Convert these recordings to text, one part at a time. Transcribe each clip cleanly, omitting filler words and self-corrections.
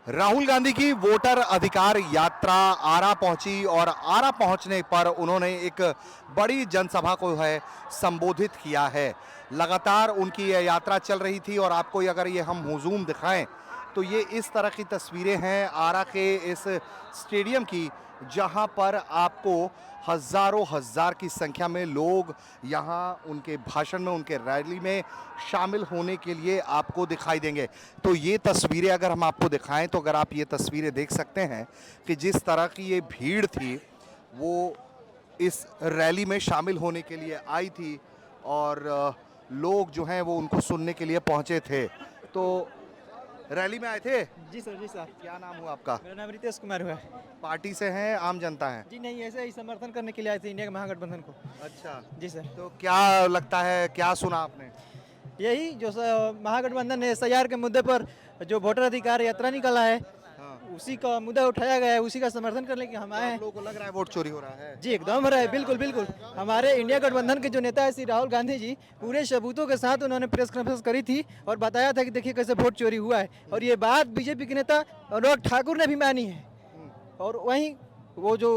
राहुल गांधी की वोटर अधिकार यात्रा आरा पहुंची और आरा पहुंचने पर उन्होंने एक बड़ी जनसभा को है संबोधित किया है। लगातार उनकी यह यात्रा चल रही थी और आपको अगर ये हम हुजूम दिखाएं तो ये इस तरह की तस्वीरें हैं आरा के इस स्टेडियम की, जहां पर आपको हजारों हजार की संख्या में लोग यहां उनके भाषण में, उनके रैली में शामिल होने के लिए आपको दिखाई देंगे। तो ये तस्वीरें अगर हम आपको दिखाएं तो अगर आप ये तस्वीरें देख सकते हैं कि जिस तरह की ये भीड़ थी वो इस रैली में शामिल होने के लिए आई थी और लोग जो हैं वो उनको सुनने के लिए पहुंचे थे। तो रैली में आए थे? जी सर, जी सर। क्या नाम हुआ आपका? मेरा नाम रितेश कुमार हुआ। पार्टी से हैं, आम जनता है? जी नहीं, ऐसे ही समर्थन करने के लिए आए थे इंडिया के महागठबंधन को। अच्छा जी सर। तो क्या लगता है, क्या सुना आपने? यही जो महागठबंधन ने SIR के मुद्दे पर जो वोटर अधिकार यात्रा निकाला है, उसी का मुद्दा उठाया गया है, उसी का समर्थन करने के हम आए हैं। लोगों को लग रहा है वोट चोरी हो रहा है? जी एकदम हो रहा है, बिल्कुल बिल्कुल। हमारे इंडिया गठबंधन के जो नेता है श्री राहुल गांधी जी, पूरे सबूतों के साथ उन्होंने प्रेस कॉन्फ्रेंस करी थी और बताया था कि देखिए कैसे वोट चोरी हुआ है। और ये बात बीजेपी के नेता अनुराग ठाकुर ने भी मानी है। और वहीं वो जो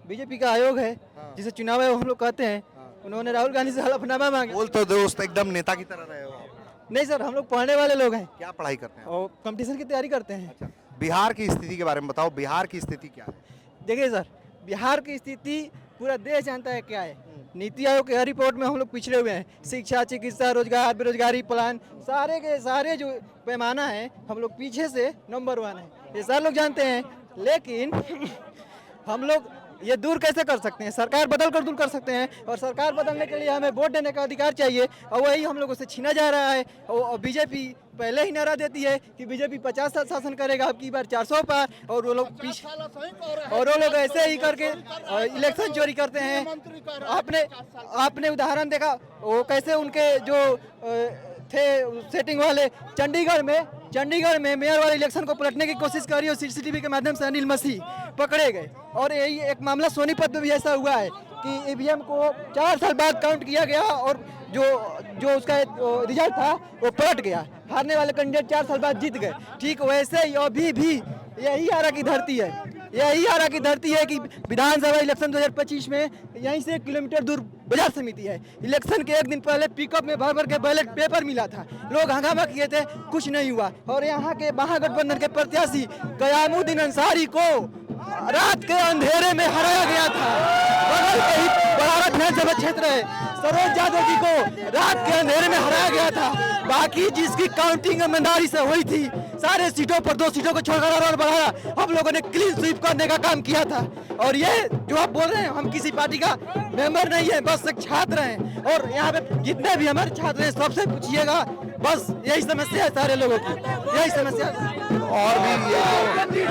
बीजेपी का आयोग है, जिसे चुनाव आयोग हम लोग कहते हैं, उन्होंने राहुल गांधी से हलफनामा मांगा। बोल तो दोस्त एकदम नेता की तरह रहे हो आप। नहीं सर, हम लोग पढ़ने वाले लोग हैं क्या पढ़ाई करते हैं? और कंपटीशन की तैयारी करते हैं। अच्छा, बिहार की स्थिति के बारे में बताओ, बिहार की स्थिति क्या है? देखिए सर, बिहार की स्थिति पूरा देश जानता है क्या है। नीति आयोग के हर रिपोर्ट में हम लोग पिछड़े हुए हैं। शिक्षा, चिकित्सा, रोजगार, बेरोजगारी प्लान, सारे के सारे जो पैमाना है, हम लोग पीछे से नंबर 1 है, ये सारे लोग जानते हैं। लेकिन हम लोग ये दूर कैसे कर सकते हैं? सरकार बदल कर दूर कर सकते हैं, और सरकार बदलने के लिए हमें वोट देने का अधिकार चाहिए, और वही हम लोगों से छीना जा रहा है। और बीजेपी पहले ही नारा देती है कि बीजेपी 50 साल शासन करेगा, अब की बार 400 पार, और वो लोग ऐसे ही करके इलेक्शन चोरी करते हैं। आपने उदाहरण देखा वो कैसे उनके जो थे सेटिंग वाले चंडीगढ़ में मेयर वाले इलेक्शन को पलटने की कोशिश करी और CCTV के माध्यम से अनिल मसीह पकड़े गए। और यही एक मामला सोनीपत में भी ऐसा हुआ है कि EVM को 4 साल बाद काउंट किया गया और जो उसका रिजल्ट था वो पलट गया। हारने वाले कैंडिडेट 4 साल बाद जीत गए। ठीक वैसे ही अभी भी यही आरा की धरती है, यही आरा की धरती है कि विधानसभा इलेक्शन 2025 में यहीं से 1 किलोमीटर दूर बाजार समिति है। इलेक्शन के एक दिन पहले पिकअप में भर के बैलेट पेपर मिला था, लोग हंगामा किए थे, कुछ नहीं हुआ। और यहाँ के महागठबंधन के प्रत्याशी कयामुद्दीन अंसारी को रात के अंधेरे में हराया गया था। बगल के ही बरारत विधानसभा क्षेत्र है, सरोज यादव जी को रात के अंधेरे में हराया गया था। बाकी जिसकी काउंटिंग ईमानदारी से हुई थी, सारे सीटों पर 2 सीटों को छोड़कर और बढ़ाया, हम लोगों ने क्लीन स्वीप करने का काम किया था। और ये जो आप बोल रहे हैं, हम किसी पार्टी का मेंबर नहीं है, बस एक छात्र हैं। और यहाँ पे जितने भी हमारे छात्र हैं सबसे पूछिएगा, बस यही समस्या है सारे लोगों की, यही समस्या। और भी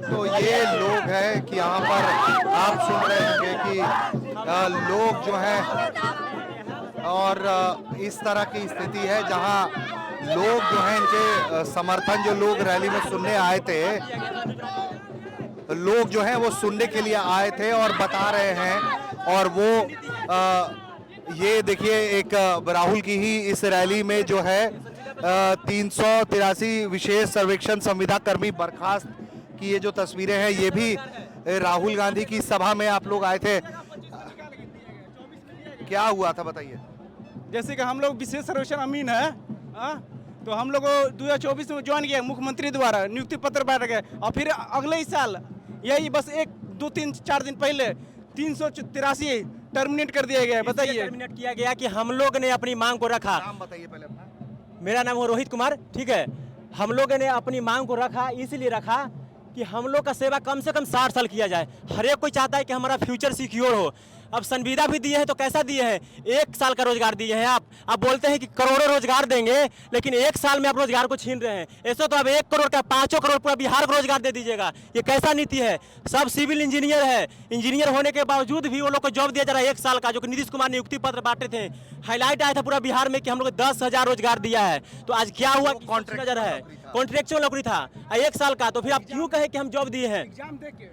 तो ये लोग हैं कि यहाँ पर आप सुन रहे होंगे कि लोग जो हैं, और इस तरह की स्थिति है जहाँ लोग जो हैं इनके समर्थन, जो लोग रैली में सुनने आए थे, लोग जो हैं वो सुनने के लिए आए थे और बता रहे हैं। और वो ये देखिए, एक राहुल की ही इस रैली में जो है 383 विशेष सर्वेक्षण संविदा कर्मी बर्खास्त की ये जो तस्वीरें हैं, ये भी राहुल गांधी की सभा में आप लोग आए थे। क्या हुआ था बताइए? जैसे कि हम लोग विशेष सर्वेक्षण अमीन है, तो हम लोग 2024 में ज्वाइन किया, मुख्यमंत्री द्वारा नियुक्ति पत्र बांट गए। और फिर अगले ही साल यही बस 1, 2, 3, 4 दिन पहले 383 टर्मिनेट कर दिया गया है। बताइए। टर्मिनेट किया गया कि हम लोग ने अपनी मांग को रखा। नाम बताइए पहले अपना। मेरा नाम है रोहित कुमार, ठीक है। हम लोग ने अपनी मांग को रखा, इसलिए रखा कि हम लोग का सेवा कम से कम 60 साल किया जाए। हर एक कोई चाहता है कि हमारा फ्यूचर सिक्योर हो। अब संविदा भी दिए हैं तो कैसा दिए हैं? 1 साल का रोजगार दिए हैं। आप बोलते हैं कि करोड़ों रोजगार देंगे, लेकिन 1 साल में आप रोजगार को छीन रहे हैं। ऐसा तो अब 1 करोड़ का 5 करोड़ पूरा बिहार को रोजगार दे दीजिएगा, ये कैसा नीति है? सब सिविल इंजीनियर है, इंजीनियर होने के बावजूद भी वो लोग को जॉब दिया जा रहा है 1 साल का, जो कि नीतीश कुमार नियुक्ति पत्र बांटे थे। हाईलाइट आया था पूरा बिहार में कि हम लोग 10,000 रोजगार दिया है। तो आज क्या हुआ? नजर है, कॉन्ट्रेक्चुअल नौकरी था 1 साल का। तो फिर आप क्यों कहे कि हम जॉब दिए हैं?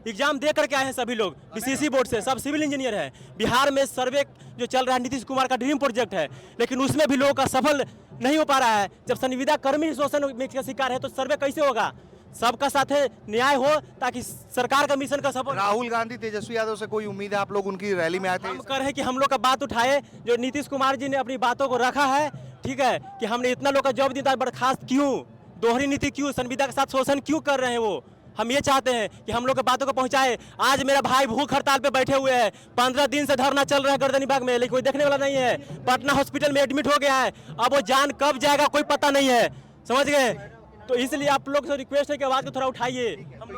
एग्जाम दे करके आए हैं सभी लोग BCC बोर्ड से, सब सिविल इंजीनियर है। बिहार में सर्वे जो चल रहा है नीतीश कुमार का ड्रीम प्रोजेक्ट है, लेकिन उसमें भी लोगों का सफल नहीं हो पा रहा है। जब संविदा कर्मी शोषण का शिकार है तो सर्वे कैसे होगा? सबका साथ न्याय हो, ताकि सरकार का मिशन का सपोर्ट। राहुल गांधी, तेजस्वी यादव से कोई उम्मीद है? आप लोग उनकी रैली में आए थे? हम कर रहे हैं कि हम लोग का बात उठाए, जो नीतीश कुमार जी ने अपनी बातों को रखा है, ठीक है, कि हमने इतना लोग का जॉब दिया, बर्खास्त क्यों, दोहरी नीति क्यों, संविदा के साथ शोषण क्यों कर रहे हैं वो, हम ये चाहते हैं कि हम लोग के बातों को पहुंचाए। आज मेरा भाई भूख हड़ताल पे बैठे हुए हैं, 15 दिन से धरना चल रहा है गर्दनीबाग में, लेकिन कोई देखने वाला नहीं है। पटना हॉस्पिटल में एडमिट हो गया है, अब वो जान कब जाएगा कोई पता नहीं है, समझ गए? तो इसलिए आप लोग से रिक्वेस्ट है कि आवाज़ को थोड़ा उठाइए।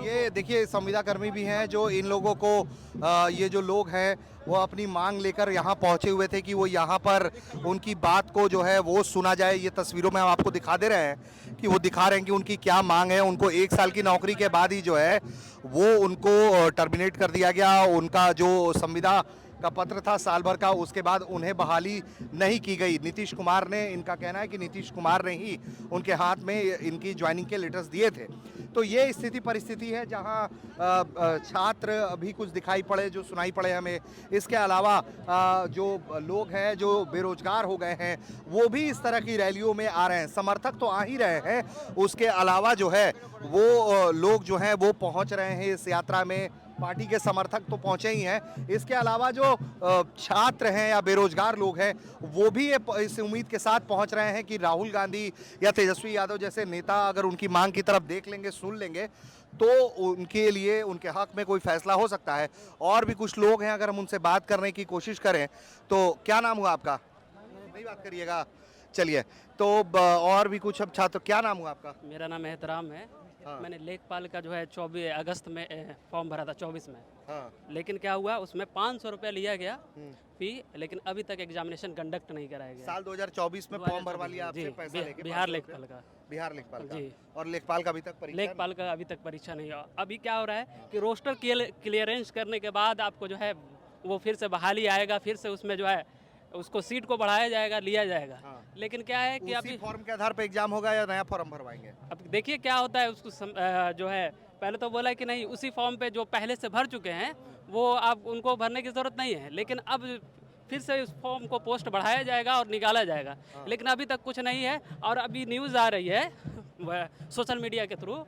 ये देखिए, संविदा कर्मी भी हैं जो इन लोगों को ये जो लोग हैं वो अपनी मांग लेकर यहाँ पहुँचे हुए थे कि वो यहाँ पर उनकी बात को जो है वो सुना जाए। ये तस्वीरों में हम आपको दिखा दे रहे हैं कि वो दिखा रहे हैं कि उनकी क्या मांग है। उनको 1 साल की नौकरी के बाद ही जो है वो उनको टर्मिनेट कर दिया गया। उनका जो संविदा का पत्र था साल भर का, उसके बाद उन्हें बहाली नहीं की गई। नीतीश कुमार ने, इनका कहना है कि नीतीश कुमार ने ही उनके हाथ में इनकी ज्वाइनिंग के लेटर्स दिए थे। तो ये स्थिति परिस्थिति है जहां छात्र अभी कुछ दिखाई पड़े, जो सुनाई पड़े हमें। इसके अलावा जो लोग हैं जो बेरोजगार हो गए हैं वो भी इस तरह की रैलियों में आ रहे हैं। समर्थक तो आ ही रहे हैं, उसके अलावा जो है वो लोग जो हैं वो पहुंच रहे हैं इस यात्रा में। पार्टी के समर्थक तो पहुंचे ही हैं, इसके अलावा जो छात्र हैं या बेरोजगार लोग हैं वो भी इस उम्मीद के साथ पहुंच रहे हैं कि राहुल गांधी या तेजस्वी यादव जैसे नेता अगर उनकी मांग की तरफ देख लेंगे, सुन लेंगे, तो उनके लिए, उनके हक में कोई फैसला हो सकता है। और भी कुछ लोग हैं, अगर हम उनसे बात करने की कोशिश करें तो क्या नाम हुआ आपका? नहीं बात करिएगा, चलिए। तो और भी कुछ अब छात्र, क्या नाम हुआ आपका? मेरा नाम एहतराम है। हाँ। मैंने लेखपाल का जो है 24 अगस्त में फॉर्म भरा था, 24 में। हाँ। लेकिन क्या हुआ, उसमें 500 रुपया लिया गया फी, लेकिन अभी तक एग्जामिनेशन कंडक्ट नहीं कराया गया। साल 2024 में फॉर्म भरवा लिया आपसे जी, पैसा लेके? बिहार लेखपाल का। बिहार लेखपाल का। जी। और लेखपाल का अभी तक परीक्षा? लेखपाल का अभी तक परीक्षा नहीं हुआ। अभी क्या हो रहा है कि रोस्टर क्लियरेंस करने के बाद आपको जो है वो फिर से बहाली आएगा, फिर से उसमें जो है उसको सीट को बढ़ाया जाएगा, लिया जाएगा। हाँ। लेकिन क्या है कि उसी अभी फॉर्म के आधार पर एग्जाम होगा या नया फॉर्म भरवाएंगे? अब देखिए क्या होता है। उसको जो है पहले तो बोला कि नहीं, उसी फॉर्म पे जो पहले से भर चुके हैं वो आप उनको भरने की ज़रूरत नहीं है, लेकिन अब फिर से उस फॉर्म को पोस्ट बढ़ाया जाएगा और निकाला जाएगा। लेकिन अभी तक कुछ नहीं है। और अभी न्यूज़ आ रही है सोशल मीडिया के थ्रू,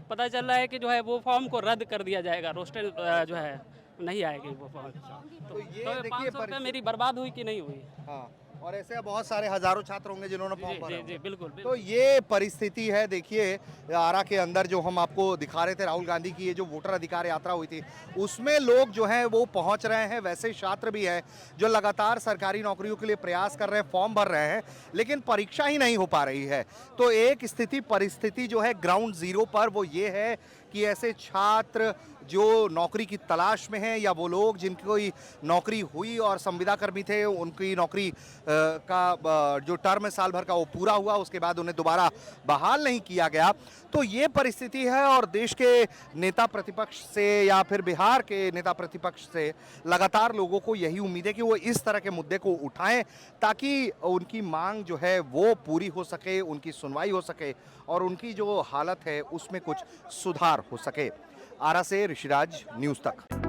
पता चल रहा है कि जो है वो फॉर्म को रद्द कर दिया जाएगा, रोस्टर जो है नहीं आएगी वो फॉर्म। तो ये तो देखिए 500 रुपये मेरी बर्बाद हुई कि नहीं हुई? हाँ, और ऐसे बहुत सारे हजारों छात्र होंगे जिन्होंने फॉर्म भरा जी होगा। जी बिल्कुल, तो ये परिस्थिति है। देखिए, आरा के अंदर जो हम आपको दिखा रहे थे, राहुल गांधी की ये जो वोटर अधिकार यात्रा हुई थी, उसमें लोग जो हैं वो पहुंच रहे हैं। वैसे छात्र भी हैं जो लगातार सरकारी नौकरियों के लिए प्रयास कर रहे हैं, फॉर्म भर रहे हैं, लेकिन परीक्षा ही नहीं हो पा रही है। तो एक स्थिति परिस्थिति जो है ग्राउंड जीरो पर, वो ये है कि ऐसे छात्र जो नौकरी की तलाश में हैं या वो लोग जिनकी कोई नौकरी हुई और संविदा कर्मी थे, उनकी नौकरी का जो टर्म है साल भर का वो पूरा हुआ, उसके बाद उन्हें दोबारा बहाल नहीं किया गया। तो ये परिस्थिति है और देश के नेता प्रतिपक्ष से या फिर बिहार के नेता प्रतिपक्ष से लगातार लोगों को यही उम्मीद है कि वो इस तरह के मुद्दे को उठाएं ताकि उनकी मांग जो है वो पूरी हो सके, उनकी सुनवाई हो सके और उनकी जो हालत है उसमें कुछ सुधार हो सके। आरा से ऋषिराज, न्यूज़ तक।